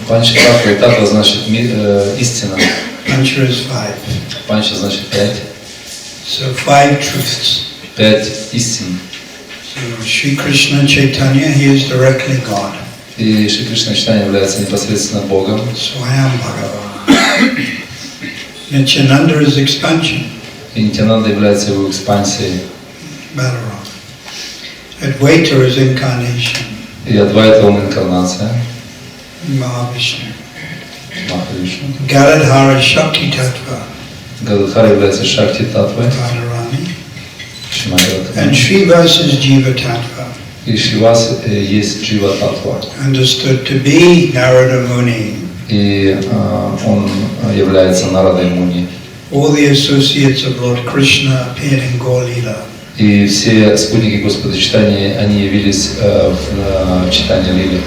Панча-татва, и татва значит истина. Pancha is 5. Панча значит 5. So 5 truths. 5 истин. So Shri Krishna Chaitanya, he is directly God. И Шри Кришна Чайтанья является непосредственно Богом. Swayam Bhagavan. Nityananda is expansion. И Нитянанда является его экспансией. Balaram. Advaita is incarnation. И Адвайта он инкарнация. Mahavishnu. Махавишну. Gadadhara Shakti Tattva. Гададхара является Шакти Татвой. Radharani. Шримати. And Shrivas is Jiva Tattva. И Шривас есть Джива Татва. Understood to be Narada Muni. И он является Нарадой Муни. All the associates of Lord Krishna appeared in Gaur-lila. И все спутники Господа Чайтаньи, они явились в Чайтанья Лиле.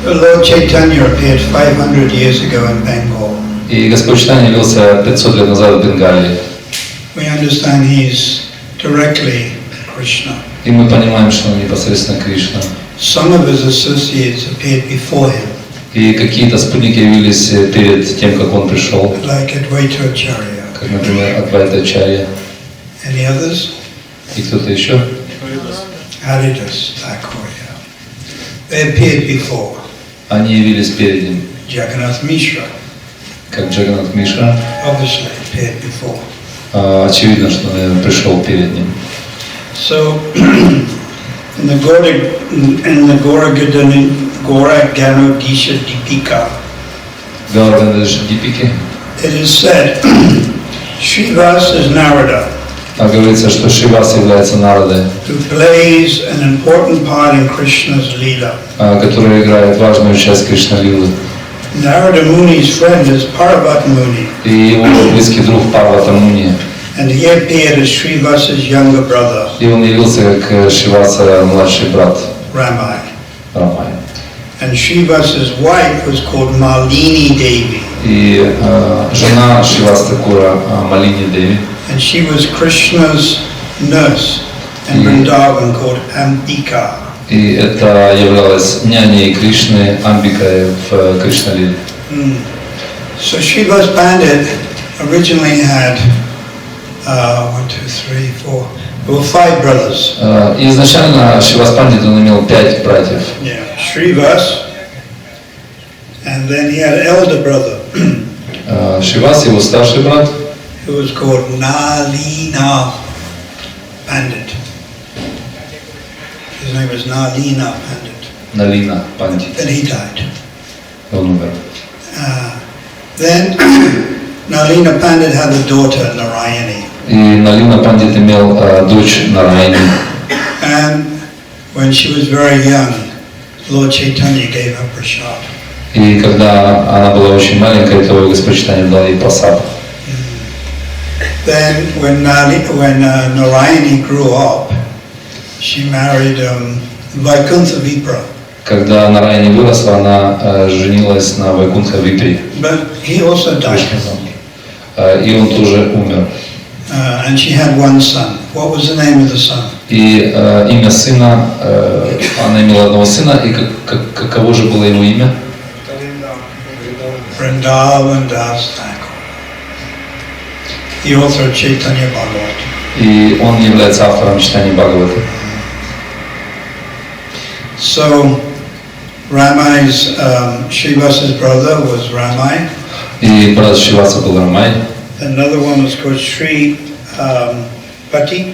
Lord Chaitanya appeared 500 years ago in Bengal. И Господь Чайтанья явился 500 лет назад в Бенгалии. We understand he's directly Krishna. И мы понимаем, что он непосредственно Кришна. Some of his associates appeared before him. И какие-то спутники явились перед тем, как он пришел. Like Advaita Acharya. Как, например, Адвайта Ачарья. Any others? И кто-то еще? Haridas Thakur. They appeared before. Они явились перед ним. Jagannath Mishra. Как Джаганнат Мишра. Obviously appeared before. Очевидно, что он пришел перед ним. So, in the Gora Gano Gisha Dipika, it is said, Shrivas is Narada, говорится, что Шривас является Нарадой, who plays an important part in Krishna's Leela. который играет важную часть Кришна Лилы. Narada Muni's friend is Parvat Muni. И его близкий друг Парвата Муни. And he appeared as Shrivas's younger brother. И он явился как Шриваса младший брат Ramai. Рамай. And Shrivas's wife was called Malini Devi. И жена Шриваса Такура Малини Деви. And she was Krishna's nurse in Vrindavan called Ambika. И это являлось няней Кришны, Амбикой в Кришналиле. So Shривas Pandit originally had 5 brothers. И изначально Шривас пандит он имел 5 братьев. Yeah, Shrivas, and then he had an elder brother. Шривас, его старший брат, who was called Nalina Pandit. His name was Nalina Pandit. Налина Пандит. Then he died. Он умер. Then Nalina Pandit had a daughter, Narayani. И Налина Пандит имел дочь Нарайани. And when she was very young, Lord Chaitanya gave her prasad. И когда она была очень маленькой, то Господь Чайтанья дал ей прасад. Then when Narayani grew up, she married Vaikuntha Vipra. Когда Нарайани выросла, она женилась на Вайкунтха Випре. But he also died. И он тоже умер. And she had one son. What was the name of the son? И имя сына, она имела одного сына, и каково же было его имя? Vrindavan Das Thakur. He authored Chaitanya Bhagavat. И он является автором читания Бхагавата. So, Ramai's, Shrivas's brother was Ramai. И брат Шриваса был Рамай. Another one was called Shri Pati.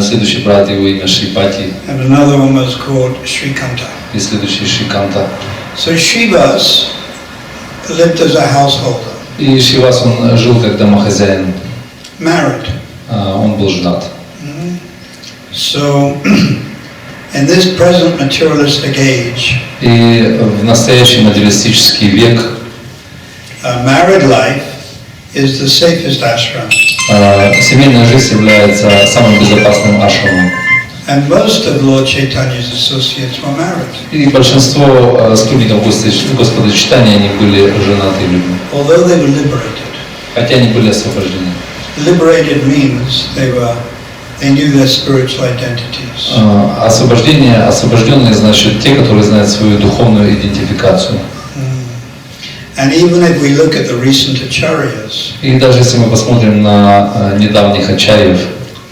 Следующий брат, его имя Шрипати. And another one was called Shrikanta. И следующий Шриканта. So Shrivas lived as a householder. И Шривас, он жил как домохозяин. Married. Он был женат. So, in this present materialistic age, и в настоящий материалистический век married life is the safest ashram. Семейная жизнь является самым безопасным ашрамом. And most of Lord Chaitanya's associates were married. И большинство спутников Господа Чайтаньи, они были женаты людьми. Although they were liberated. Хотя они были освобождены. Liberated means they knew their spiritual identities. Освобожденные значит те, которые знают свою духовную идентификацию. And even if we look at the recent acharyas, И даже если мы посмотрим на недавних ачарьев,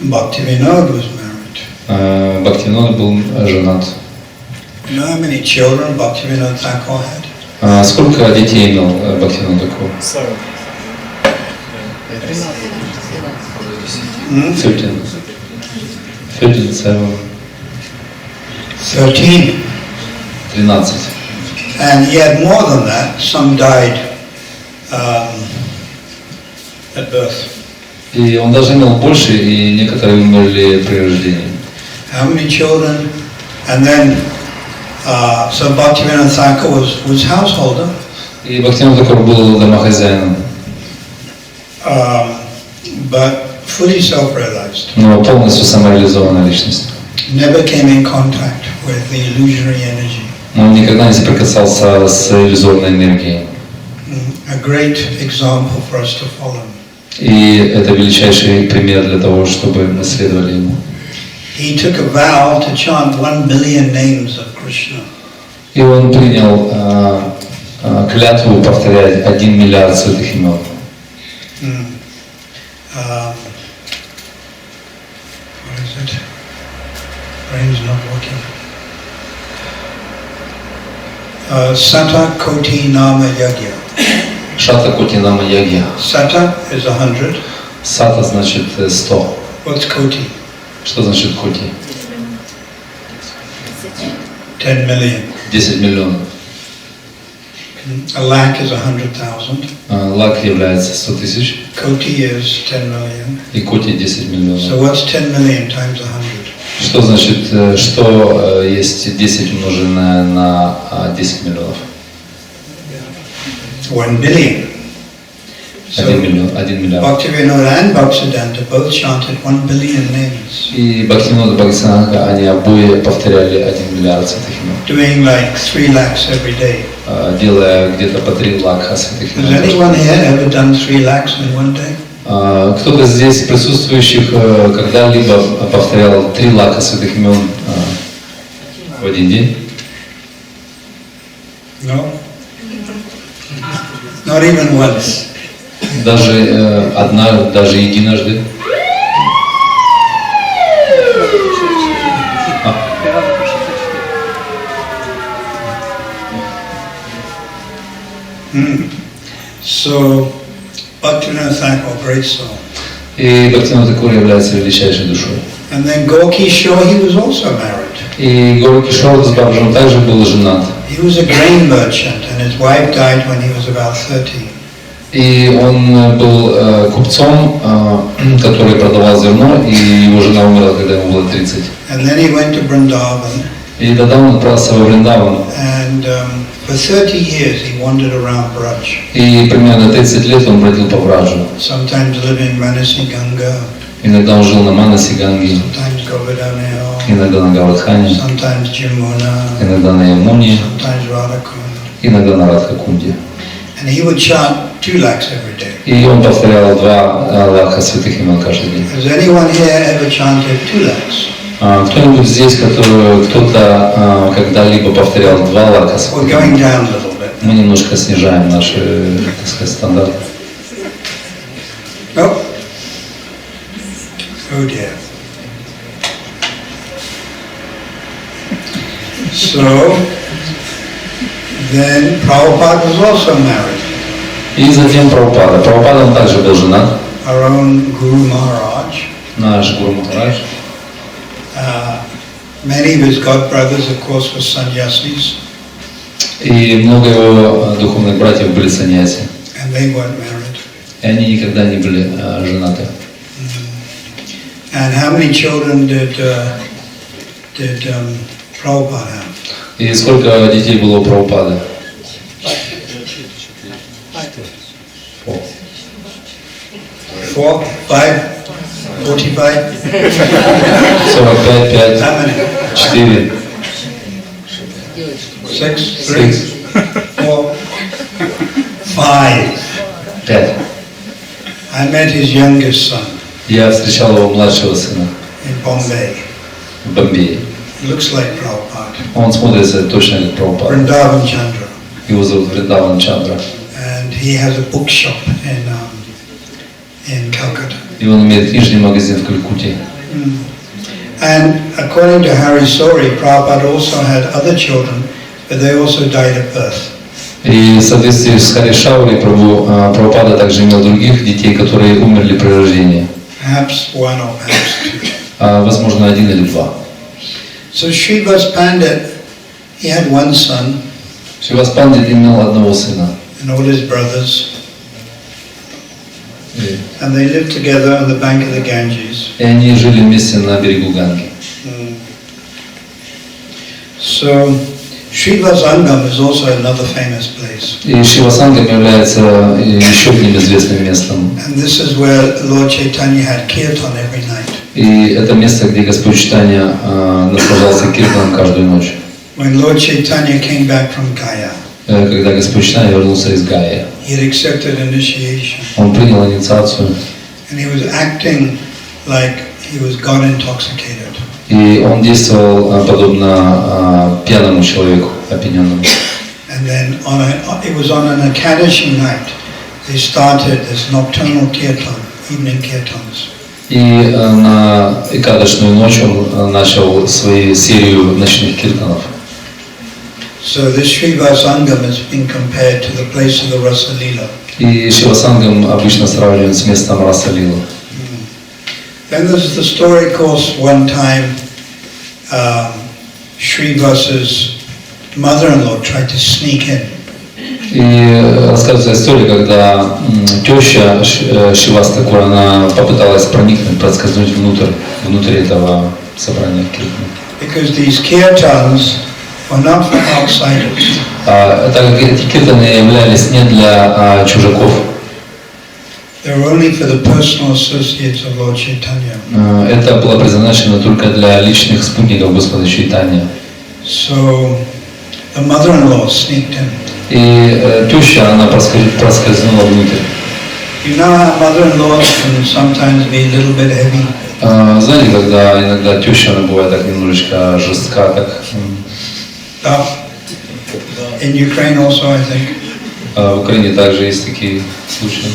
Bhaktivinoda was married. Бхактивинод был женат. You know how many children Bhaktivinoda Thakur had? Сколько детей имел Бхактивинод Тхакур? 13. And he had more than that. Some died at birth. И он даже имел больше, и некоторые умерли при рождении. How many children? And then, so Bhaktivinoda Thakur was householder. И Бхактивинод Тхакур был домохозяином. But fully self-realized. Но полностью самореализованная личность. Never came in contact with the illusionary energy. Он никогда не соприкасался с иллюзорной энергией. A great example for us to follow. И это величайший пример для того, чтобы мы следовали ему. He took a vow to chant 1 billion names of Krishna. И он принял клятву повторять 1 миллиард святых имен. What is it? Brain's not working. Sata Koti Nama Yagya. Шата Коти Нама Ягья. Sata is 100. Сата значит 100. What's Koti? Что значит Коти? 10 million. 10 миллионов. A lakh is 100,000. Лак является 100 тысяч. Koti is 10 million. И Коти 10 миллионов. So what's 10 million times 100? Что значит, что есть 10 умноженное на 10 миллионов? 1 billion. So 1 миллиард. Bhaktivinoda and Bhaktisiddhanta both chanted 1 billion names. И Бхактивинод и Бхактисиddhanta, они обои повторяли 1 миллиард святых имен. Doing like 3 lakhs every day. Делая где-то по 3 лакха святых Has имен. anyone here ever done 3 lakhs in one day? Кто-то здесь присутствующих когда-либо повторял 3 лаха святых имен в один день? No? Not even once. Даже даже единожды. So, Bhaktivinoda Thakur, great soul. И Бхактивинод Тхакур является величайшей душой. And then Gorkishore, he was also married. И Горкишор с Бабджем также был женат. He was a grain merchant, and his wife died when he was about 30. И он был купцом, который продавал зерно, и его жена умерла, когда ему было 30. And then he went to Vrindavan. И тогда он отправился во Вриндаван. And for 30 years he wandered around Braj. И примерно 30 лет он бродил по Браджу. Sometimes living in Manasi Ganga. Иногда он жил на Манаси Ганге, Sometimes Govardhana. иногда на Гавардхане, Sometimes Jamuna. иногда на Ямуне, Sometimes Radhakund. иногда на Радхакунде. And he would chant 2 lakhs every day. И он повторял 2 лаха святых имен каждый день. Has anyone here ever chanted 2 lakhs? Кто-нибудь здесь, кто-то когда-либо повторял 2 лаха We're святых going имен? down a little bit. Мы немножко снижаем наши, так сказать, стандарты. Oh. Oh dear. So, then Prabhupada was also married. И затем Прабхупада. Прабхупада он также был женат. Our own Guru Maharaj. Наш Гуру Махарадж. Many of his godbrothers, of course, were sannyasis, И много его духовных братьев были саньяси. and they weren't married. И они никогда не были женаты. And how many children did Prabhupada have? И сколько детей было у Прабхупады? 4, 5, 45? 45, 5, How many? 4, 6, 3, 6, 4, 5. 5. I met his youngest son Я встречал его младшего сына in Bombay. в Бомбее. He looks like Prabhupada. Он смотрится точно как Прабхупада. Vrindavan Chandra. Его зовут Вриндаван Чандра. he has a bookshop in Calcutta. И он имеет книжный магазин в Калькутте. And according to Hari's story, Prabhupada also had other children, but they also died at birth. И в соответствии с Хари Шаури, Прабхупада также имел других детей, которые умерли при рождении. Perhaps one or perhaps two. Возможно, один или два. So Shривas Pandit, he had one son. Шривас пандит имел одного сына. And all his brothers. And they lived together on the bank of the Ganges. И они жили вместе на берегу Ганги. So Srivas Angam is also another famous place. И Шривасангам является еще одним известным местом. And this is where Lord Chaitanya had kirtan every night. И это место, где Господь Чайтанья наслаждался киртаном каждую ночь. When Lord Chaitanya came back from Gaya, когда Господь Чайтанья вернулся из Гаи, he had accepted initiation. он принял инициацию. And he was acting like he was God intoxicated. И он действовал подобно пьяному человеку, опьяненному. And then it was on an Ekadashi night. They started this nocturnal kirtan, evening kirtans. И на Экадашную ночь он начал свою серию ночных киртанов. So this Srivas Angam has been compared to the place of the Rasa Leela. И Шривасангам обычно сравнивают с местом Раса Лилы. Then there's the story, of course, one time Srivas's mother-in-law tried to sneak in. И рассказывается история, когда теща Шривас Такур, она попыталась проникнуть, проскользнуть внутрь этого собрания киртан. Because these kirtans were not for outsiders. Так как эти киртаны являлись не для чужаков. They were only for the personal associates of Lord Chaitanya. Это было предназначено только для личных спутников Господа Чайтаньи. So the mother-in-law sneaked in. И теща, она проскользнула внутрь. You know how mother-in-laws can sometimes be a little bit heavy. Знаете, когда иногда теща, она бывает так немножечко жестка, так. Tough. In Ukraine also, I think. В Украине также есть такие случаи.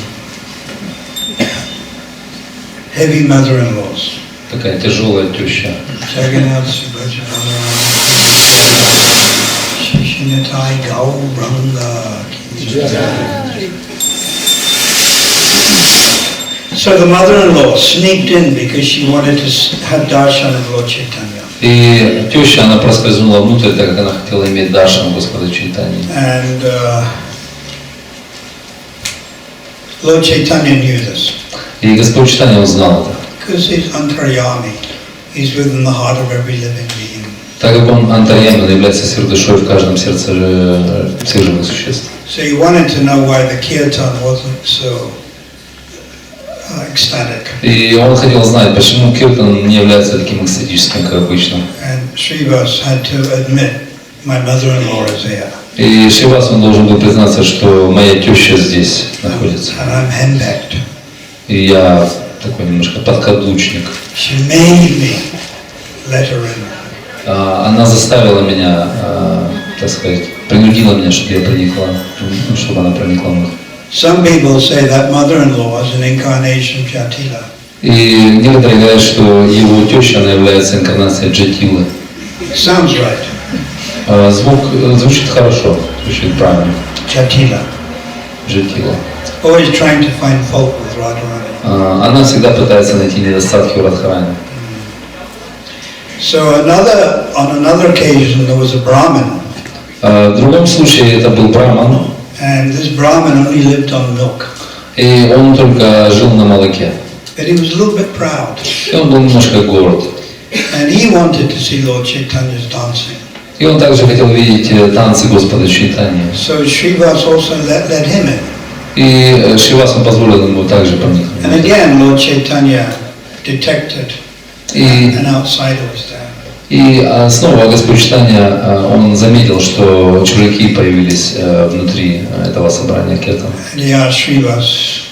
Heavy mother-in-laws. Такая тяжелая теща. So the mother-in-law sneaked in because she wanted to have darshan of Lord Chaitanya. И теща, она проскользнула внутрь, так как она хотела иметь даршан Господа Чайтаньи. And Lord Chaitanya knew this. И Господь Чайтанья узнал это. Because he's antaryami, he's within the heart of every living being. Так как он антарьями, он является сверхдушой в каждом сердце всех живых существ. So he wanted to know why the kirtan wasn't so ecstatic. И он хотел знать, почему киртан не является таким экстатическим, как обычно. And Srivas had to admit, my mother-in-law is here. И Шривас, он должен был признаться, что моя теща здесь находится. And I'm henpecked. И я такой немножко подкаблучник. She made me let her in. Она заставила меня, так сказать, принудила меня, чтобы я проникла, чтобы она проникла внутрь. Some people say that mother-in-law is an incarnation of Jatila. И некоторые говорят, что его теща, она является инкарнацией Джатилы. Sounds right. Звучит хорошо, звучит правильно. Jatila. Джатила. Always trying to find fault with Radharani. Она всегда пытается найти недостатки у Радхарани. So on another occasion there was a Brahmin. В другом случае это был браман. And this Brahmin only lived on milk. И он только жил на молоке. But he was a little bit proud. И он был немножко горд. And he wanted to see Lord Chaitanya's dancing. И он также хотел видеть танцы Господа Чайтаньи. So Srivas also let him in. И Шривас позволил ему также проникнуть. And again, Lord Chaitanya detected an outsider was there. И снова Господь Чайтанья, он заметил, что чужаки появились внутри этого собрания киртан. And he asked Srivas,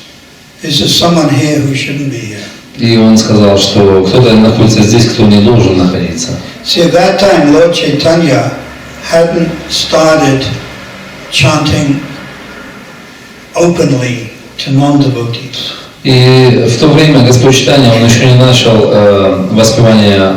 is there someone here who shouldn't be here? И он сказал, что кто-то находится здесь, кто не должен находиться. See, at that time, Lord Chaitanya hadn't started chanting openly to non-devotees. И в то время Господь Чайтанья, он еще не начал воспевание,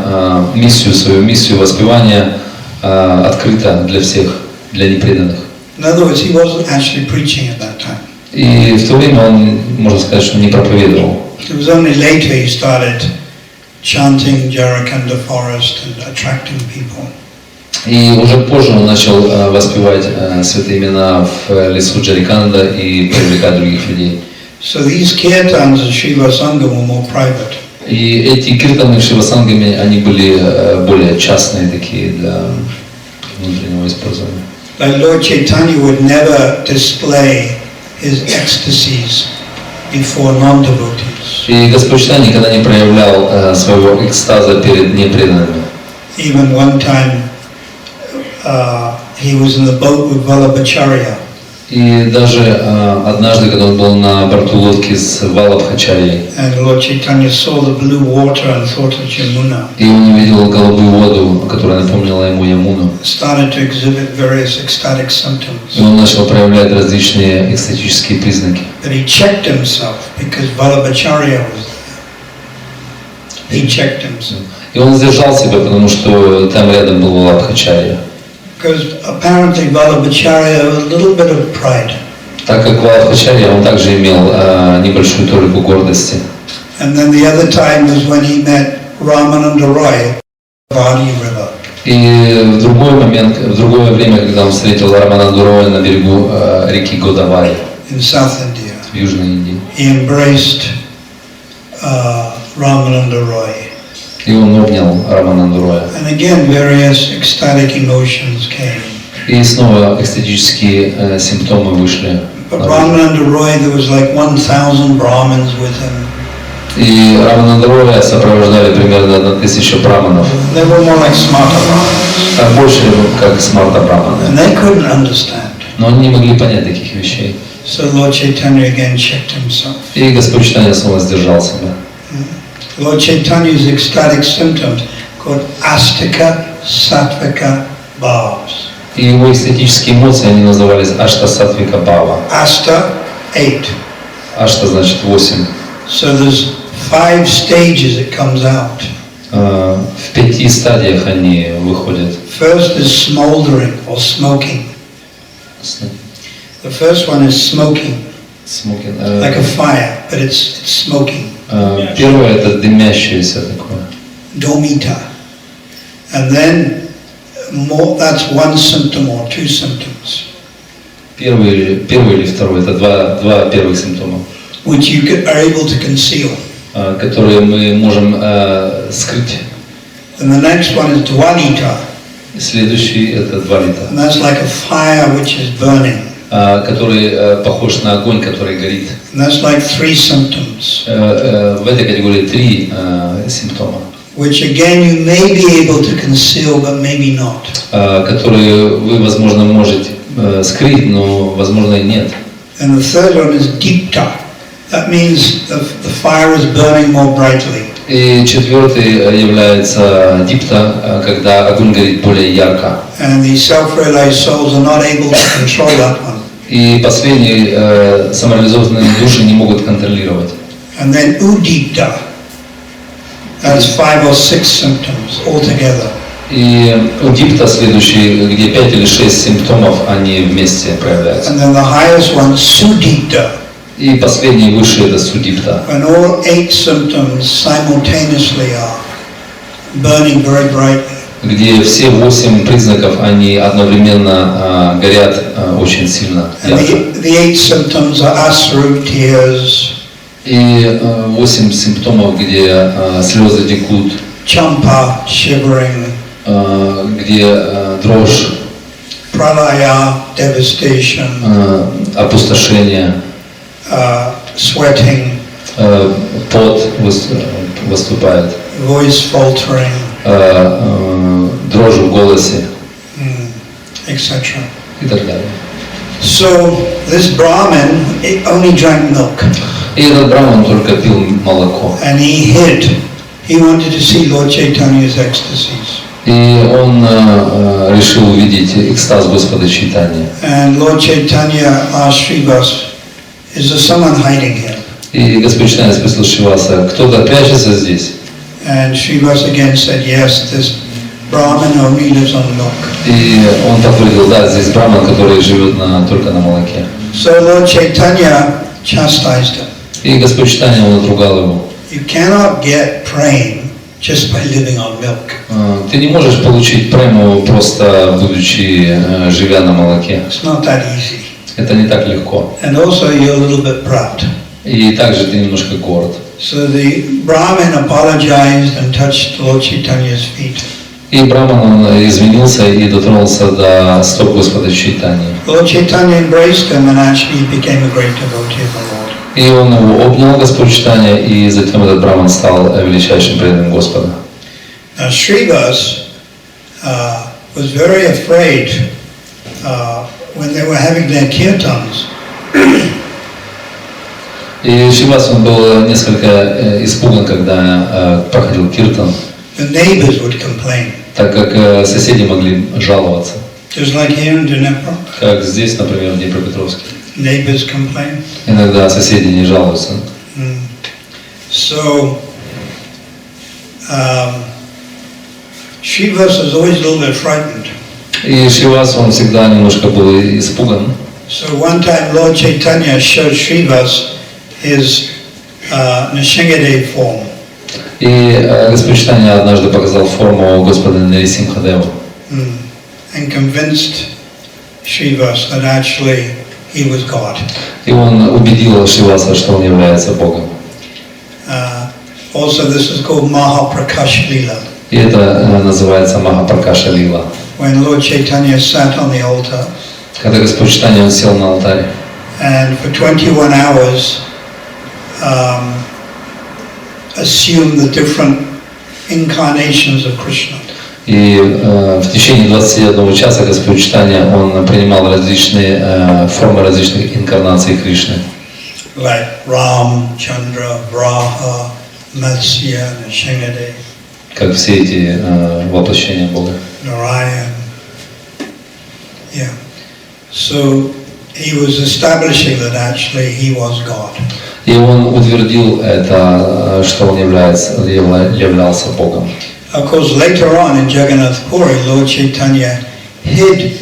свою миссию воспевания открыто для всех, для непреданных. In other words, he wasn't actually preaching at that time. И в то время он, можно сказать, что не проповедовал. It was only later he started chanting Jarakanda forest and attracting people. И уже позже он начал воспевать святые имена в лесу Джариканда и привлекать других людей. So these kirtans of Shiva Sangha were more private. И эти киртаны Шивасангами, они были более частные такие для внутреннего использования. Like Lord Chaitanya would never display his ecstasies before non-devotees. И Господь Чайтанья никогда не проявлял своего экстаза перед непреданными. Even one time he was in the boat with Vallabhacharya. И даже однажды, когда он был на борту лодки с Валабхачарьей, And Lord Chaitanya saw the blue water and thought of Yamuna. и он увидел голубую воду, которая напомнила ему Ямуну. Started to exhibit various ecstatic symptoms. И он начал проявлять различные экстатические признаки. But he checked himself because Vallabhacharya was there. He checked himself. И он сдержал себя, потому что там рядом был Валабхачарья. Because apparently Vallabhacharya had a little bit of pride. Так как Валабхачарья, он также имел небольшую толику гордости. And then the other time was when he met Ramananda Roy, Vadi River. И в другой момент, в другое время, когда он встретил Рамананду Роя на берегу реки Годавари In South India. в Южной Индии. He embraced Ramananda Roy. И он обнял Рамананду Роя. And again, various ecstatic emotions came. И снова экстатические симптомы вышли. But Ramananda Roy, there was like 1,000 Brahmins with him. И Рамананда Роя сопровождали примерно 1000 браманов. They were more like smarta Brahmins. Больше как смарта браманы. And they couldn't understand. Но они не могли понять таких вещей. So Lord Chaitanya again checked himself. И Господь Чайтанья снова сдержал себя. Lord Chaitanya's ecstatic symptoms called astika sattvika bhavas. И его эстетические эмоции, они назывались ашта сатвика бхава. Asta, 8. Ашта значит 8. So there's 5 stages it comes out. В 5 стадиях они выходят. First is smoldering or smoking. The first one is smoking, like a fire, but it's smoking. Первое это дымящееся такое. Domita. And then that's one symptom or 2 symptoms. Первый или второй, это два первых симптома, which you are able to conceal. Которые мы можем скрыть. And the next one is dvalita. Следующий это двалита. And that's like a fire which is burning. Который похож на огонь, который горит. And that's like 3 symptoms. В этой категории 3 симптома. Which again you may be able to conceal, but maybe not. Которые вы, возможно, можете скрыть, но, возможно, и нет. And the third one is dipta. That means the fire is burning more brightly. И четвертый является дипта, когда огонь горит более ярко. And the self-realized souls are not able to control that one. И последние самореализованные души не могут контролировать. And then udipta. That's 5 or 6 symptoms altogether. И удипта следующий, где 5 или 6 симптомов, они вместе проявляются. And then the highest one, sudipta. И последний выше это судипта. When all 8 symptoms simultaneously are burning very brightly. Где все 8 признаков, они одновременно горят очень сильно. And the 8 symptoms are asru, tears. И 8 симптомов, где слезы текут. Champa, shivering. Где дрожь. Pralaya, devastation. Опустошение. Sweating. Пот выступает. Voice faltering. Дрожь в голосе. Etc. И так далее. So this Brahmin only drank milk. И этот браман только пил молоко. And he hid. He wanted to see Lord Chaitanya's ecstasies. И он решил увидеть экстаз Господа Чайтаньи. And Lord Chaitanya asked Шривас Is there someone hiding here? И Господь Чайтанья спросил Шриваса, кто-то прячется здесь? And Srivas again said, yes, this Brahman only lives on milk. И он подтвердил, да, здесь браман, который живет только на молоке. So Lord Chaitanya chastised him. И Господь Чайтанья, он отругал его. You cannot get prema just by living on milk. Ты не можешь получить прему, просто будучи живя на молоке. It's not that easy. Это не так легко. And also you're a little bit proud. И также ты немножко горд. So the Brahmin apologized and touched Lord Chaitanya's feet. И Браман, он извинился и дотронулся до стоп Господа Чайтаньи. Lord Chaitanya embraced him and actually became a great devotee of the Lord. И он его обнял, Господь Чайтанья, и затем этот Браман стал величайшим преданным Господа. Now Srivas was very afraid when they were having their kirtans. И Шривас, он был несколько испуган, когда проходил киртан. The neighbors would complain. Так как соседи могли жаловаться. Just like here in Dnepr. Как здесь, например, в Днепропетровске. Neighbors complain. Иногда соседи не жалуются. So Srivas was always a little bit frightened. И Шривас, он всегда немножко был испуган. So one time Lord Chaitanya showed Srivas his Nrsimhadev form. И Господь Чайтанья однажды показал форму Господа Нарисимхадева. And convinced Srivas that actually he was God. И он убедил Шриваса, что он является Богом. Also this is called Mahaprakasha Lila. И это называется Махапракаша Лила. When Lord Chaitanya sat on the altar. Когда Господь Чайтанья, он сел на алтарь. And for 21 hours assumed the different incarnations of Krishna. И в течение 21 часа Господь Чайтанья, он принимал различные формы различных инкарнаций Кришны. Like Ram, Chandra, Vraha, Matsya, Nrsimhadev. Как все эти воплощения Бога. Narayan. Yeah. So he was establishing that actually he was God. И он утвердил это, что он являлся Богом. Of course, later on in Jagannath Puri, Lord Chaitanya hid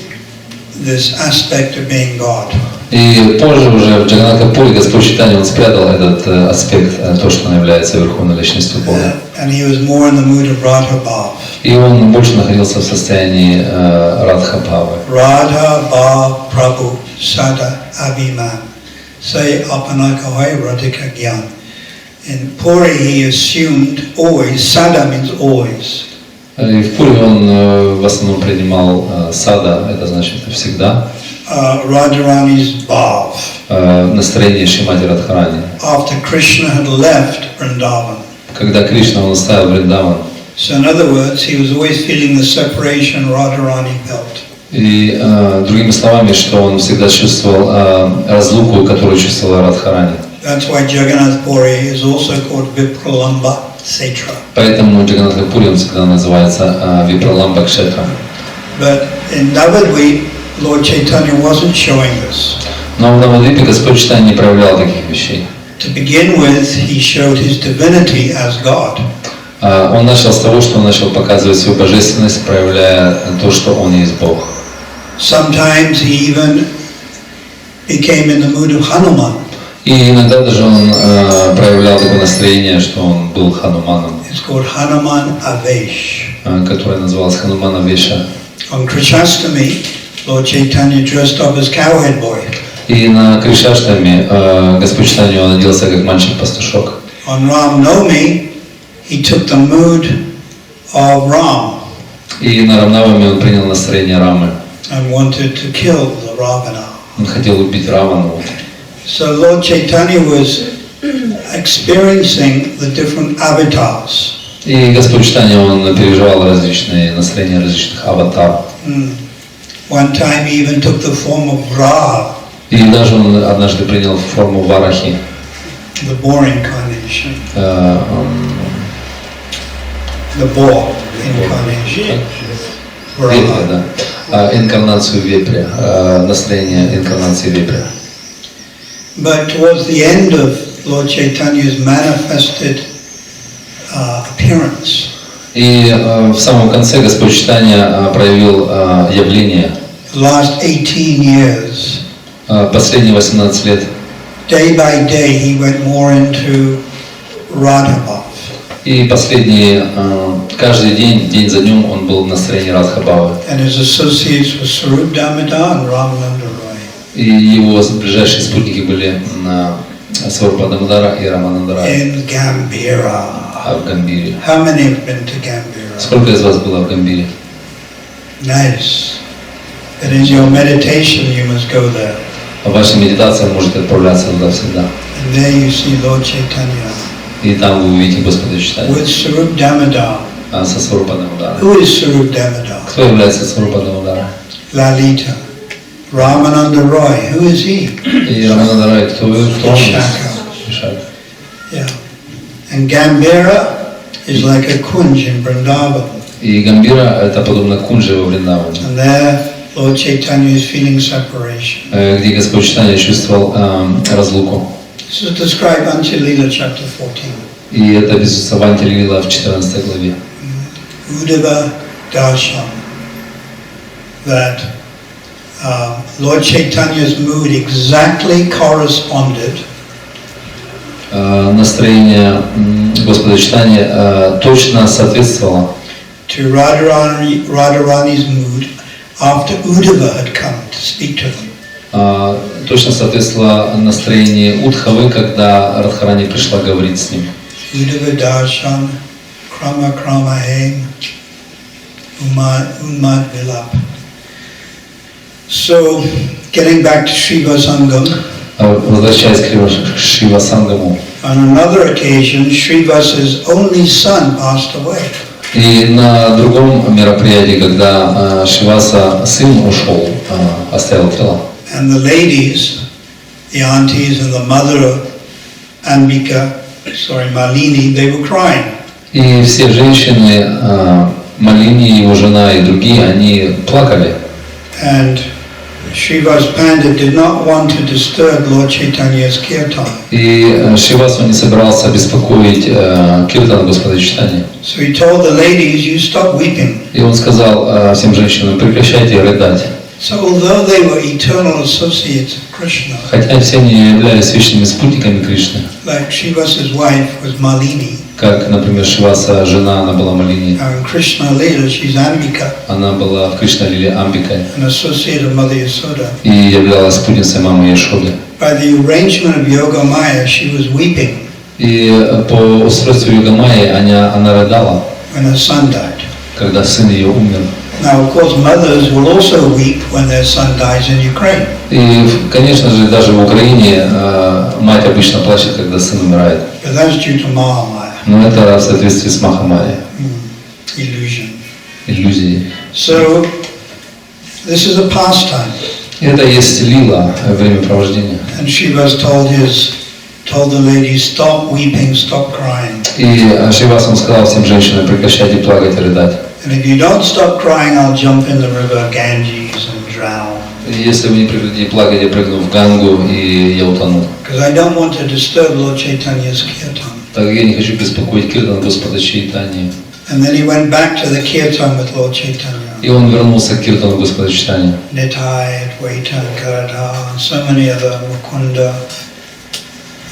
this aspect of being God. И позже уже в Джаганнатха-пури Господь Чайтанья, он спрятал этот аспект, то, что он является верховной личностью Бога. And he was more in the mood of Radha Bhav. И он больше находился в состоянии Радха-бхавы. Radha Bhav Prabhu Sada Abhiman. Say Apanakahai Radhika Gyan. In Puri he assumed always, Sada means always. И в Пури он в основном принимал сада, это значит всегда. Radharani's Bhav. Настроение Шримати Радхарани. After Krishna had left Vrindavan. Когда Кришна, он оставил Вриндаван. So in other words, he was always feeling the separation Radharani felt. И другими словами, что он всегда чувствовал разлуку, которую чувствовала Радхарани. That's why Jagannath Puri is also called Vipralamba Kshetra. Поэтому Джаганнатха-пури он всегда называется Випраламба Кшетра. But in Navadvip, Lord Chaitanya wasn't showing this. Но в Навадвипе Господь Чайтанья не проявлял таких вещей. To begin with, he showed his divinity as God. Он начал с того, что он начал показывать свою божественность, проявляя то, что он есть Бог. Sometimes he even became in the mood of Hanuman. И иногда даже он проявлял такое настроение, что он был Хануманом. It's called Hanuman Avesh. Которое называлось Хануман Авеша. On Krishnastami, Lord Chaitanya dressed up as cowhead boy. И на Кришнаштами Господь Чайтанья, он оделся как мальчик-пастушок. On Ram Navami, he took the mood of Ram. И на Рамнавами он принял настроение Рамы. And wanted to kill the Ravana. Он хотел убить Равану. So Lord Chaitanya was experiencing the different avatars. И Господь Чайтанья, он переживал различные настроения различных аватар. One time he even took the form of Ra. И даже он однажды принял форму Варахи. The boar incarnation. The boar incarnation. Вепря, да. Инкарнацию вепря, настроение инкарнации вепря. But towards the end of Lord Chaitanya's manifested appearance, и в самом конце Господь Чайтанья проявил явление. Last 18 years, последние 18 лет. Day by day he went more into Radha. И последние, каждый день, день за днем, он был в настроении Радха-бхавы. And his associates were Swarup Damodar and Ramananda Roy. И его ближайшие спутники были Сварупа Дамодара и Рамананда Рай. In Gambhira. В Гамбире. How many have been to Gambhira? Сколько из вас было в Гамбире? Nice. But in your meditation you must go there. В вашей медитации вы можете отправляться туда всегда. And there you see Lord Chaitanya. И там вы увидите Господа Чайтанью. With Swarup Damodar. Со Сварупа Дамодара. Who is Swarup Damodar? Кто является Сварупа Дамодара? Lalita. Ramananda Roy. Who is he? И Рамананда Рай, кто он? Vishaka. Yeah. And Gambhira is like a kunj in Vrindavan. И Гамбира это подобно кунже во Вриндаване. And there Lord Chaitanya is feeling separation. Где Господь Чайтанья чувствовал разлуку. This is described in Lila chapter 14. И это описывается в Антилила в 14 главе. Uddhava darshan. That Lord Chaitanya's mood exactly corresponded настроение Господа Чайтаньи точно соответствовало to Radharani's mood after Uddhava had come to speak to them. Точно соответствовало настроению Удхавы, когда Радхарани пришла говорить с ним. Uddhava darshan krama krama hem unmad vilap. So, getting back to Shriva Sangam, возвращаясь к Шрива Сангаму, on another occasion, Shrivasa's only son passed away. И на другом мероприятии, когда Шриваса сын ушел, оставил тело. And the ladies, the aunties and the mother of Malini, they were crying. И все женщины, Малини, его жена и другие, они плакали. And Shривas Pandit did not want to disturb Lord Chaitanya's kirtan. И Шривасу не собирался беспокоить киртан Господа Чайтаньи. So he told the ladies, "You stop weeping." И он сказал всем женщинам: прекращайте рыдать. So although they were eternal associates of Krishna, хотя все они являлись вечными спутниками Кришны, like Shrivasa's wife was Malini, как, например, Шриваса жена, она была Малини. and Krishna Lila, she's Ambika, Она была в Кришна-лиле Амбикой an associate of Mother Yasoda. и являлась спутницей мамы Яшоды. By the arrangement of Yoga Maya, she was weeping И по устройству Йога-майи она рыдала, when her son died. когда сын ее умер. Now, of course, mothers will also weep when their son dies in Ukraine. И, конечно же, даже в Украине мать обычно плачет, когда сын умирает. But that's due to Mahamaya, Но это в соответствии с Махамайей, illusion. иллюзией. So, this is a pastime. Это есть лила, времяпровождение. And Shivas told the ladies, stop weeping, stop crying. И Шриваса сказал всем женщинам: прекращайте плакать и рыдать. And if you don't stop crying, I'll jump in the river Ganges and drown. Если вы не прекратите плакать, я прыгну в Гангу и я утону. Because I don't want to disturb Lord Chaitanya's kirtan. Так как я не хочу беспокоить киртан Господа Чайтаньи. And then he went back to the kirtan with Lord Chaitanya. И он вернулся к киртану Господа Чайтаньи. Nitai, Advaita, Gadadha, and so many other Mukunda,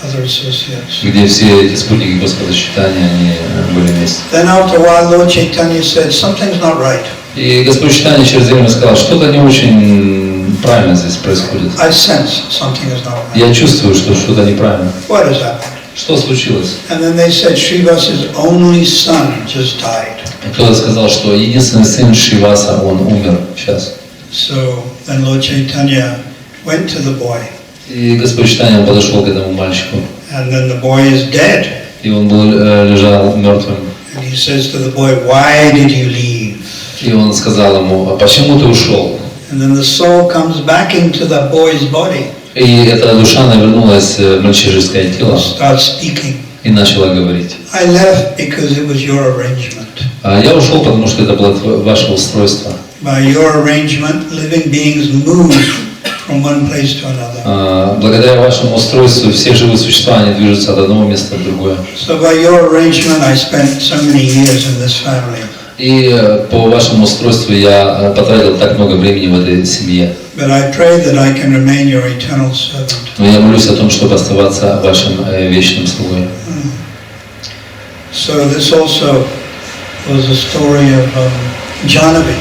other associates. Где все эти спутники Господа Чайтаньи, они были вместе. Then after a while, Lord Chaitanya said, something's not right. И Господь Чайтаньи через время сказал: что-то не очень правильно здесь происходит. I sense something is not right. Я чувствую, что что-то неправильно. What has happened? Что случилось? And then they said, Shrivasa's only son just died. Кто-то сказал, что единственный сын Шриваса, он умер сейчас. So then Lord Chaitanya went to the boy. И Господь Чайтаньи подошел к этому мальчику. And then the boy is dead. И он лежал мертвым. And he says to the boy, why did you leave? И он сказал ему: а почему ты ушел? And then the soul comes back into the boy's body. И эта душа вернулась в мальчишеское тело Starts speaking. и начала говорить. I left because it was your arrangement. Я ушел, потому что это было ваше устройство. By your arrangement, living beings move from one place to another. Благодаря вашему устройству все живые существа они движутся от одного места в другое. So by your arrangement, I spent so many years in this family. И по вашему устройству я потратил так много времени в этой семье. But I pray that I can remain your eternal servant. Но я молюсь о том, чтобы оставаться вашим вечным слугой. So this also was a story of Janavi.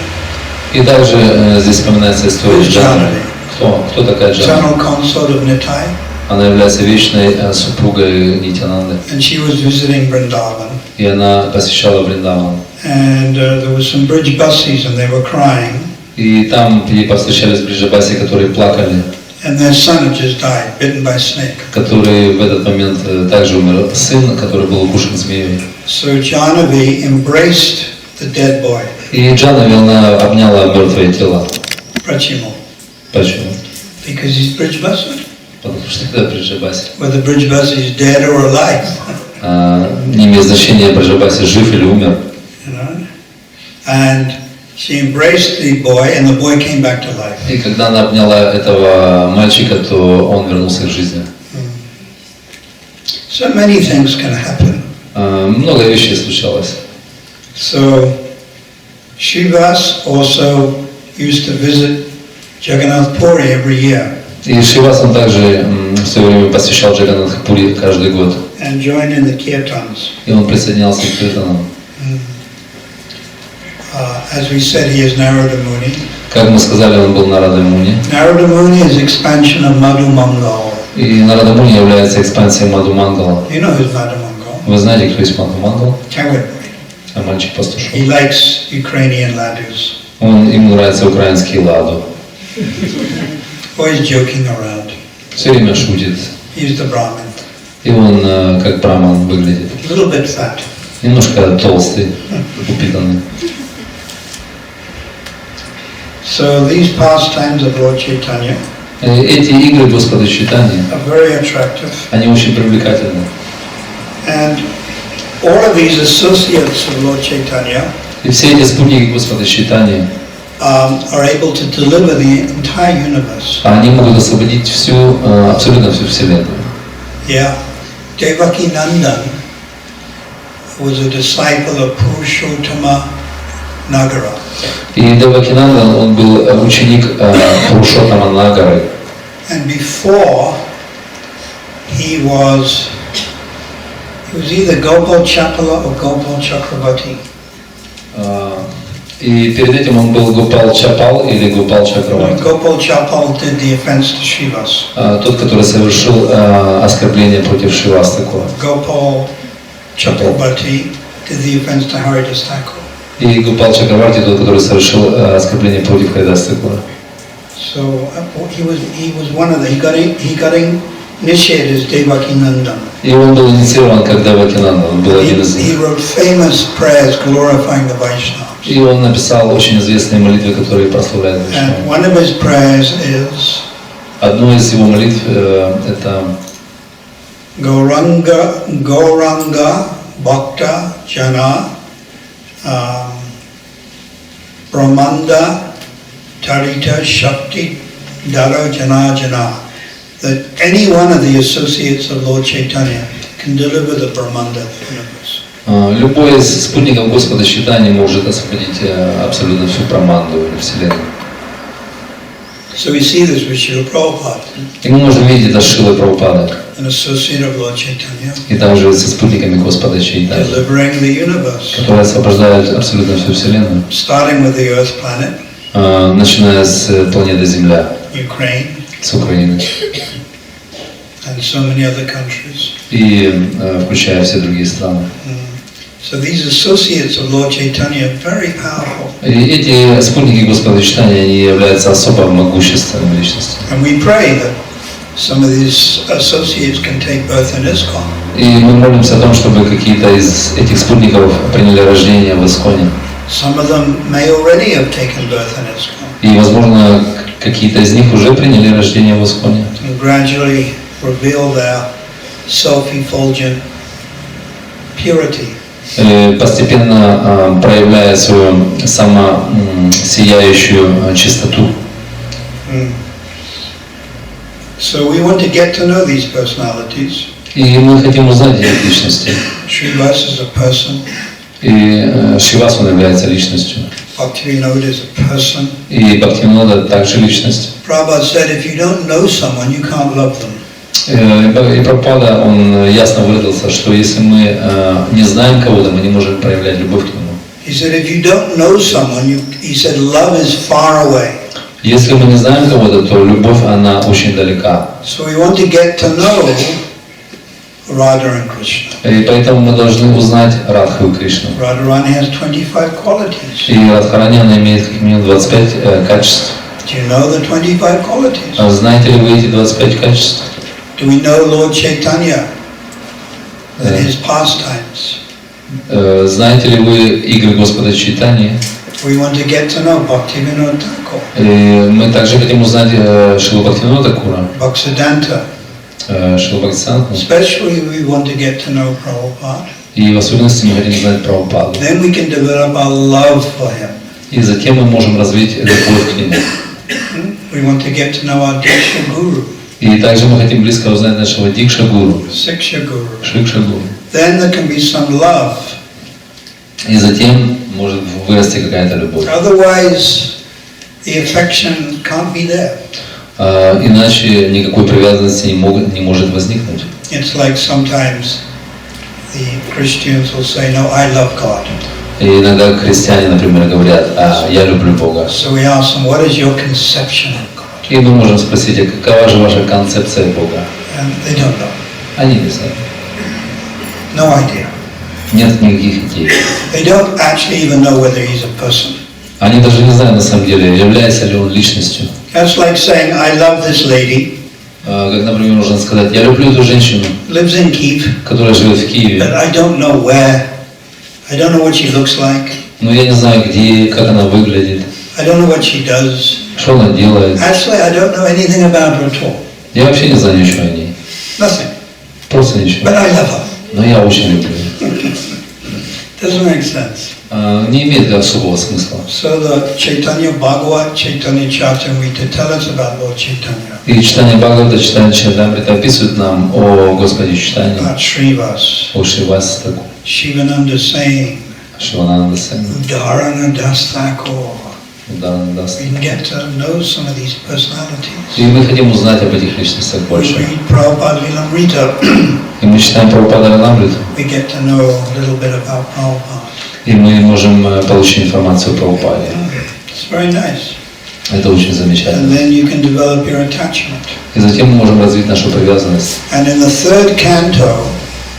И также здесь вспоминается история Джанави. Кто такая Джанави? Eternal consort of Nitai. Она является вечной супругой Нитянанды. And she was visiting Vrindavan. И она посещала Вриндаван. And there were some bridge buses, and they were crying. И там ей повстречались бриджабаси, которые плакали. And their son had just died, bitten by a snake. Который в этот момент также умер. Сын, который был укушен змеей. So Janavi embraced the dead boy. И Джанави, она обняла мертвое тело. Почему? Почему? Because he's bridge bus. Потому что это бриджабаси. Whether bridge bus is dead or alive. Не имеет значения, бриджабаси жив или умер. You know? And she embraced the boy, and the boy came back to life. И когда она обняла этого мальчика, то он вернулся к жизни. So many things can happen. Много вещей случалось. So Shivas also used to visit Jagannath Puri every year. И Шривас он также в свое время посещал Джаганнатх Пури каждый год. And joined in the kirtans. И он присоединялся к киртанам. As we said, he is Narada Muni. Как мы сказали, он был Нарада Муни. Narada Muni is expansion of Madhu Mangal. И Нарада Муни является экспансией Мадху Мангала. You know who's Madhu Mangal? Вы знаете, кто есть Мадху Мангал? A Мальчик-пастушок. He likes Ukrainian ladus. Ему нравятся украинские ладу. Always joking around. Все время шутит. He's the Brahmin. И он как браман выглядит. A little bit fat. Немножко толстый, упитанный. So these pastimes of Lord Chaitanya Эти игры Господа Чайтаньи, are very attractive. они очень привлекательны. And all of these associates of Lord Chaitanya И все эти спутники Господа Чайтаньи, are able to deliver the entire universe. они могут освободить всю, абсолютно всю Вселенную. Yeah. Devaki Nandan was a disciple of Purushottama Nagara. И Девакинандан, он был ученик Пурушоттама Нагары. And before he was either Gopal Chapala or Gopal Chakravarti. И перед этим он был Гопал Чапал или Гопал Чакраварти. Gopal Chapal did the offense to Shivas. Тот, который совершил оскорбление против Шривастакура. Gopal Chakravarti did the offense to Haridas Thakur. И Гопал Чакраварти, тот, который совершил оскорбление против Харидас-такура. So he was one of the he got initiated as Devaki Nandan. И он был инициирован как Девакинандан, он был один из них. He wrote famous prayers glorifying the Vaishnavas. И он написал очень известные молитвы, которые прославляют Вайшнава. And one of his prayers is Одну из его молитв это Gauranga Bhakta Jana Brahmanda Tarita Shakti Dara Jana Jana, that any one of the associates of Lord Chaitanya can deliver the Brahmanda universe. Любой из спутников Господа Чайтаньи может освободить абсолютно всю Браманду или Вселенную. So we see this with Шрила Прабхупады. И мы можем видеть это Шрилы Прабхупады. An associate of Lord Chaitanya. И также со спутниками Господа Чайтаньи, Delivering the universe. которые освобождают абсолютно всю Вселенную. Starting with the Earth planet. Начиная с планеты Земля, Ukraine. с Украины. And so many other countries. И включая все другие страны. So these associates of Lord Chaitanya are very powerful. И эти спутники Господа Чайтаньи, они являются особо могущественными личностями. And we pray that some of these associates can take birth in ИСККОН. И мы молимся о том, чтобы какие-то из этих спутников приняли рождение в ИСККОНе. Some of them may already have taken birth in ИСККОN. И, возможно, какие-то из них уже приняли рождение в ИСККОНе. And gradually reveal their self-effulgent purity. Постепенно проявляя свою самосияющую чистоту. So we want to get to know these personalities. И мы хотим узнать эти личности. Шривас is a person. И Шривас, он является личностью. Bhaktivinoda is a person. И Бхактивинода также личность. Prabhupada said, if you don't know someone, you can't love them. И Прабхупада, он ясно выразился, что если мы не знаем кого-то, мы не можем проявлять любовь к нему. He said, if you don't know someone, he said, love is far away. Если мы не знаем кого-то, то любовь, она очень далека. So we want to get to know Radha and Krishna. И поэтому мы должны узнать Радху и Кришну. Radharani has 25 qualities. И Радхарани, она имеет как минимум 25 качеств. Do you know the 25 qualities? А знаете ли вы эти 25 качеств? Do we know Lord Chaitanya and his pastimes? Знаете ли вы игры Господа Чайтаньи? We want to get to know Bhaktivinoda Thakur. И мы также хотим узнать Шрилу Бхактивинода Thakura, Bhaktisiddhanta. Шрилу Бхактисиддханту. Especially we want to get to know Prabhupada. И в особенности мы хотим знать Прабхупаду. Then we can develop our love for him. И затем мы можем развить любовь к нему. We want to get to know our Diksha Guru. И также мы хотим близко узнать нашего Дикша Гуру, Siksha Guru. Шикша Гуру. Then there can be some love. И затем может вырасти какая-то любовь. Otherwise, the affection can't be there. Иначе никакой привязанности не может возникнуть. It's like sometimes the Christians will say, no, I love God. И иногда христиане, например, говорят, я люблю Бога. So we ask them, what is your conception of God? И мы можем спросить, а какова же ваша концепция Бога? And they don't know. Они не знают. No idea. Нет никаких идей. They don't actually even know whether he's a person. Они даже не знают на самом деле, является ли он личностью. That's like saying, I love this lady. Как, например, можно сказать, я люблю эту женщину, Lives in Kyiv. которая живет в Киеве. But I don't know where. I don't know what she looks like. Но я не знаю, где, как она выглядит, I don't know what she does. что она делает. Actually, I don't know anything about her at all. Я вообще не знаю ничего о ней. Nothing. Просто ничего. But I love her. Но я очень люблю. Doesn't make sense. Не имеет особого смысла. So the Chaitanya Bhagavat, Chaitanya Charitamrita tell us about Lord Chaitanya. И читание Бхагавата, читание Чаритамрита описывает нам о Господе Чайтанье, About Shrivas. о Шривас Тхакуре, Shivananda saying, Шивананда Сена, Udharana das Thakur. Ударана дас. We can get to know some of these personalities. И мы хотим узнать об этих личностях We больше. read Prabhupada Vilamrita. И мы читаем Прабхупада Виламриту, We get to know a little bit about Prabhupada. и мы можем получить информацию про Прабхупаде. It's very nice. Это очень And замечательно. then you can develop your attachment. И затем мы можем развить нашу привязанность. And in the third canto,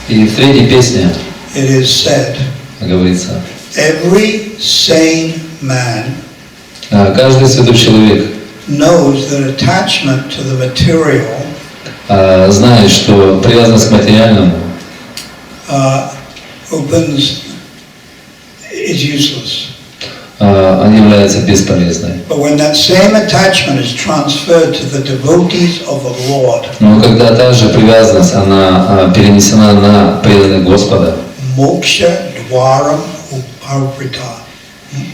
И в третьей песне it is said, говорится, every sane man каждый святой человек knows that attachment to the material знает, что привязанность к материальному is useless. она является бесполезной. But when that same attachment is transferred to the devotees of the Lord, Но когда та же привязанность, она перенесена на преданных Господа, moksha dwaram uparvrita,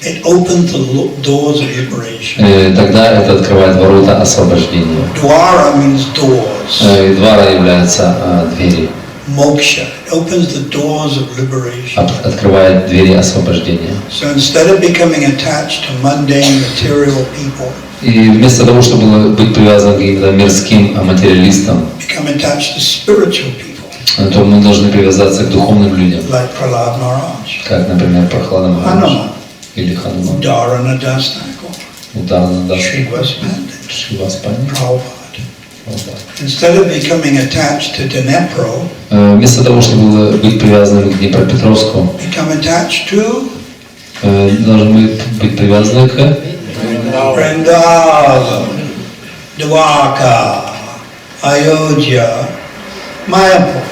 it opens the doors of liberation. тогда это открывает ворота освобождения. Dwara means doors. И двара являются двери. Moksha opens the doors of liberation. Открывает двери освобождения. So instead of becoming attached to mundane material people, И вместо того, чтобы быть привязанным к каким-то мирским материалистам, become attached to spiritual people, то мы должны привязаться к духовным людям, like Prahlad Maharaj, как, например, Прохлада Махарадж Hanuman, или Хануман, Dharana das Thakur, Ударана дас, Shривas pandit, Шривас пандит. Prabhupada. Instead of becoming attached to Dnepro, Вместо того, чтобы быть привязанным к Днепропетровску, become attached to должны быть привязаны к Vrindavan, Dwarka, Ayodhya, Mayapur.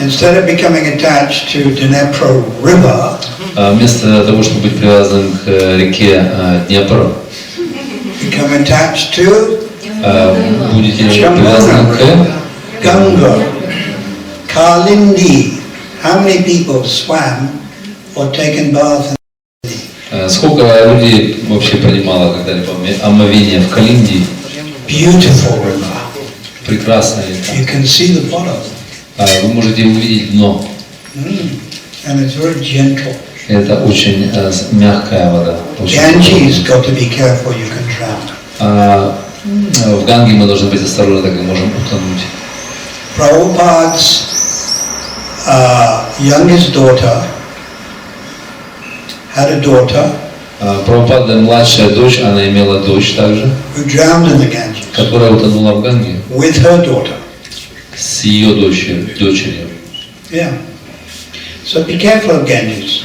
Instead of becoming attached to Dnepro River, вместо того, чтобы быть привязанным к реке Днепр, become attached to будете привязаны к Ganga, Kalindi. How many people swam or taken bath in Сколько людей вообще принимало когда-либо омовение в Калинде Beautiful river. Прекрасная река. You can see the bottom. Вы можете увидеть дно. And it's very gentle. Это очень мягкая вода. Ganges got to be careful, you can drown. В Ганге мы должны быть осторожны, так и можем утонуть. Prabhupada's youngest daughter had a daughter. Прабхупада младшая дочь, она имела дочь также, who drowned in the Ganges. Которая утонула в Ганге. With her daughter. С ее дочерью. Yeah. So be careful of Ganges.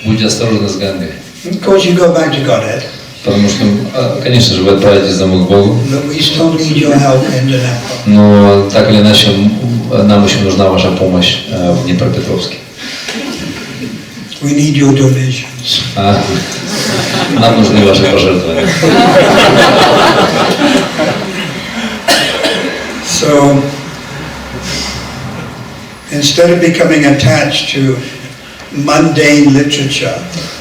Будьте осторожны с Гангой. Of course you go back to Godhead. Потому что, конечно же, вы отправитесь домой к Богу. Но так или иначе, нам еще нужна ваша помощь в Днепропетровске. Нам нужны ваши пожертвования. So, instead of becoming attached to mundane literature,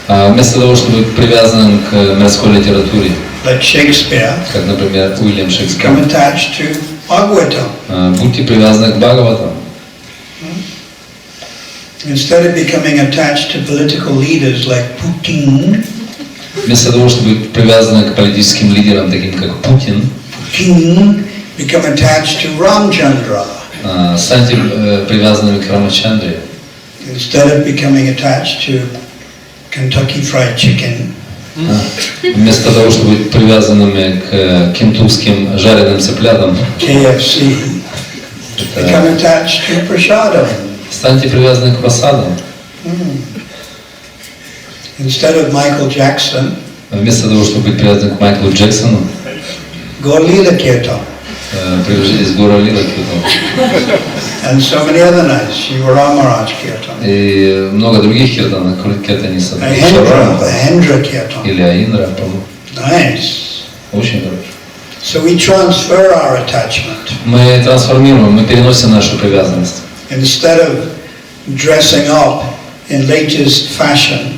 вместо того, чтобы быть привязанным к мирской литературе, like Shakespeare, как, например, Уильям Шекспир, become attached to Bhagavatam. Будьте привязаны к Бхагаватам. Instead of becoming attached to political leaders like Putin, вместо того, чтобы быть привязаны к политическим лидерам, таким как Путин, become attached to Ramchandra. Станьте привязанными к Рамачандре. Instead of becoming attached to Kentucky Fried Chicken, вместо того, чтобы быть привязанными к кентукским жареным цыплятам, KFC, become attached to Prasadam. Станьте привязаны к прасадам. Instead of Michael Jackson, вместо того, чтобы быть привязанным к Майклу Джексону, Gaur-Lila Kirtan. Привяжитесь к Gaur-Lila Kirtan. And so many other nights, Shiva Maharaj Kirtan. И много других киртанов, киртанистов. Ahendra Kirtan. Или Аиндра, по-моему. Nice. Очень хорошо. So we transfer our attachment. Мы трансформируем, мы переносим нашу привязанность. Instead of dressing up in latest fashion,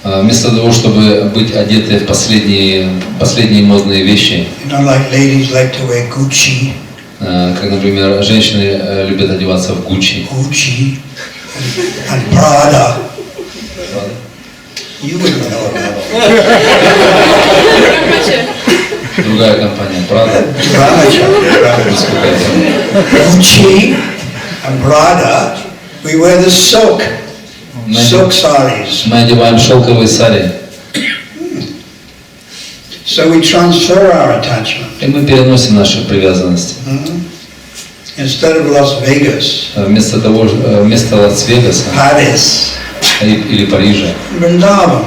вместо того, чтобы быть одеты в последние модные вещи, like ladies like to wear Gucci, как, например, женщины любят одеваться в Gucci and Prada. You wouldn't know about it. Другая компания, Prada. Gucci and Prada, we wear the silk saris. Мы одеваем шелковые сари. So we transfer our attachment. И мы переносим нашу привязанность. Instead of Las Vegas, вместо Лас-Вегаса, Paris, или Парижа, Vrindavan.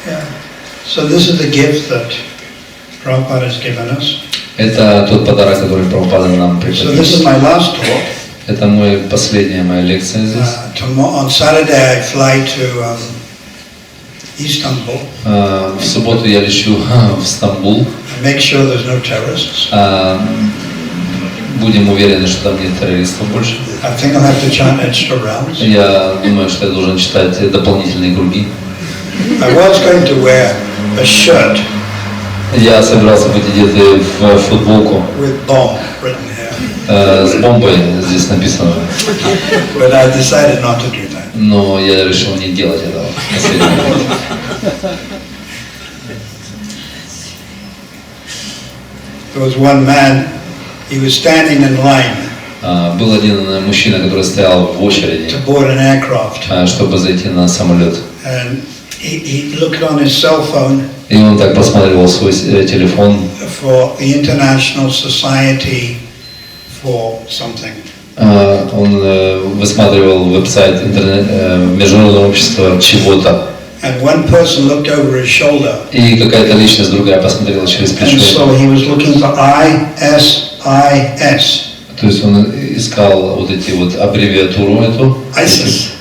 Yeah. So this is the gift that Prabhupada has given us. Это тот подарок, который Прабхупада нам преподнес. So this is my last talk. Это последняя моя лекция здесь. On Saturday I fly to Istanbul. В субботу я лечу в Стамбул. Make sure there's no terrorists. Будем уверены, что там нет террористов больше. I think I'll have to chant extra rounds. Я думаю, что я должен читать дополнительные круги. I was going to wear a shirt. Я собирался быть одетый в футболку. With bomb written here. С бомбой здесь написано. But I decided not to do that. Но я решил не делать этого. There was one man. He was standing in line. Был один мужчина, который стоял в очереди, to board an aircraft. Чтобы зайти на самолет. And he looked on his cell phone. И он так просматривал свой телефон. For the International Society for something. Он высматривал веб-сайт Международного общества чего-то. And one person looked over his shoulder. И какая-то личность другая посмотрела через плечо. And so he was looking for ISIS. То есть он искал вот эти вот аббревиатуру эту. ISIS.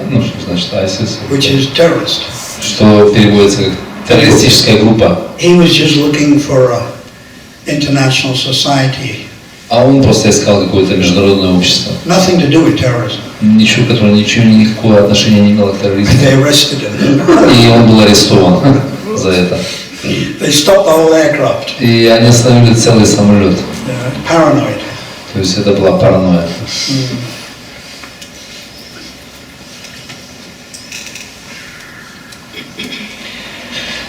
Ну что значит ISIS? Which is terrorist. Что переводится как террористическая группа. He was just looking for an international society. А он просто искал какое-то международное общество. Nothing to do with terrorism. Которое никакого отношения не имело к терроризму. They arrested him. И он был арестован за это. They stopped the whole aircraft. И они остановили целый самолет. Paranoid. То есть это была паранойя.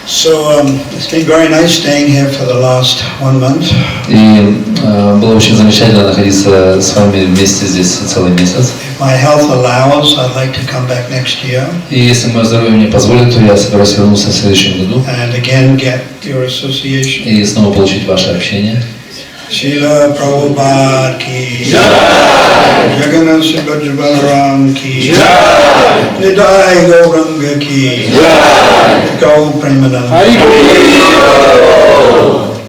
So it's been very nice staying here for the last 1 month. И было очень замечательно находиться с вами вместе здесь целый месяц. If my health allows, I'd like to come back next year. И если мое здоровье мне позволит, то я собираюсь вернуться в следующем году. And again get your association. И снова получить ваше общение. Шрилы Прабхупады ки джай, Джаганнаth Субхаджи ки джай, Нидай Гауранга ки джай, Гау Премананда.